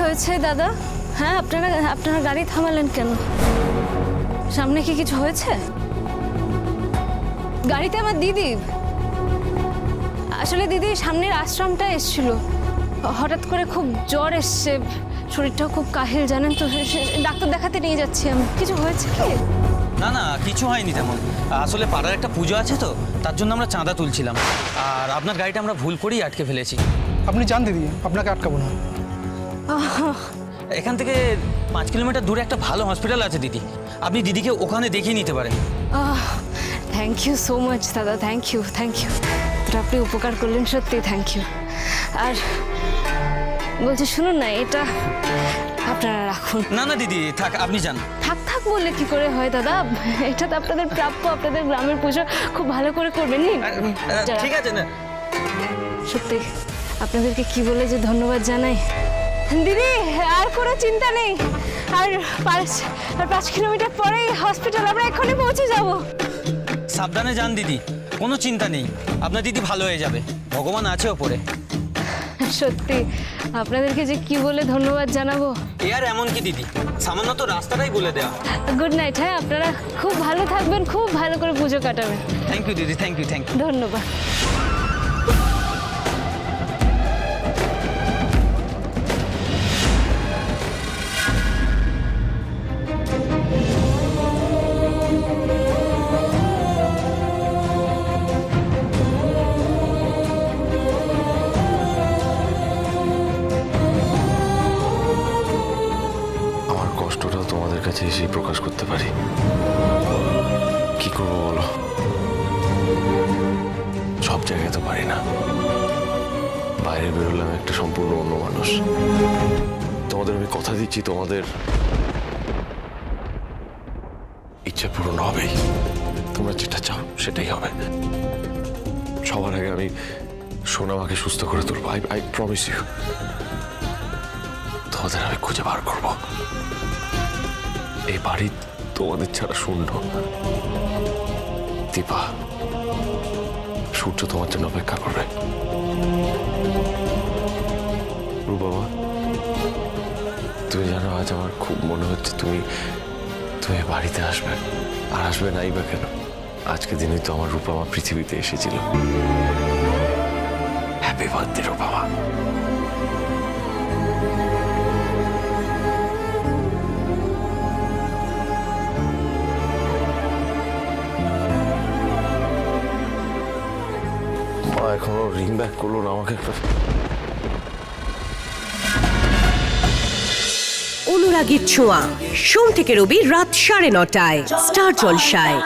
হয়েছে দাদা? হ্যাঁ, আপনারা গাড়ি থামালেন কেন? সামনে কি কিছু হয়েছে? গাড়িতে আমার দিদি, আসলে দিদি সামনের আশ্রমটা এসেছিল, হঠাৎ করে খুব জ্বর এসছে, শরীরটাও খুব কাহিল জানেন তো, ডাক্তার দেখাতে নিয়ে যাচ্ছি আমি। কিছু হয়েছে কি? না না, কিছু হয়নি তেমন। আসলে পাড়ার একটা পুজো আছে তো, তার জন্য আমরা চাঁদা তুলছিলাম, আর আপনার গাড়িটা আমরা ভুল করেই আটকে ফেলেছি। আপনি যান দিদি, আপনাকে আটকাবো না। এখান থেকে 5 কিলোমিটার দূরে একটা ভালো হসপিটাল আছে দিদি, আপনি দিদিকে ওখানে দেখিয়ে নিতে পারেন। থ্যাংক ইউ সো মাচ দাদা, থ্যাংক ইউ। তো আপনি উপকার করলেন, সত্যি থ্যাংক ইউ। আর বলছি শুনুন না, এটা আপনারা রাখুন। না না দিদি থাক, আপনি যান। থাক বললে কি করে হয় দাদা, এটা তো আপনাদের প্রাপ্য, আপনাদের গ্রামের পুজো খুব ভালো করে করবেন। ঠিক আছে না, সত্যি আপনাদেরকে কি বলে যে ধন্যবাদ জানাই। দিদি আর কোনো চিন্তা নেই, আর 5 কিলোমিটার পরেই হসপিটাল, আমরা এক্ষুনি পৌঁছে যাব। সাবধানে যান দিদি, কোনো চিন্তা নেই, আপনার দিদি ভালো হয়ে যাবে, ভগবান আছে ওপরে। সত্যি আপনাদেরকে যে কি বলে ধন্যবাদ জানাবো। এ আর এমন কি দিদি, সামান্য তো রাস্তাটাই বলে দেওয়া। Good night. হ্যাঁ, আপনারা খুব ভালো থাকবেন, খুব ভালো করে পুজো কাটাবেন। থ্যাংক ইউ দিদি, থ্যাংক ইউ। ধন্যবাদ। আমার কষ্টটাও তোমাদের কাছে এসেই প্রকাশ করতে পারি। কি করবো বলো, সব জায়গায় তো পারি না। বাইরে বেরোলাম একটা সম্পূর্ণ অন্য মানুষ। তোমাদের আমি কথা দিচ্ছি, তোমাদের ইচ্ছা পূরণ হবেই। তোমরা যেটা চাও সেটাই হবে। সবার আগে আমি সোনামাকে সুস্থ করে তুলবো। I promise you. তোমাদের আমি খুঁজে বার করবো। এই বাড়ি তোমাদের ছাড়া শূন্য। দীপা, সূর্য তোমার জন্য অপেক্ষা করবে। রূপা, তুমি জানো আজ আমার খুব মনে হচ্ছে তুমি বাড়িতে আসবে। আর আসবে নাই বা কেন, আজকে দিনে তো আমার রূপা আমার পৃথিবীতে এসেছিল। হ্যাপি বার্থডে রূপা। এখনো রিং ব্যাক করলো না আমাকে। অনুরাগীর ছোঁয়া, সোম থেকে রবি রাত 9:30টায় স্টার জলসায়।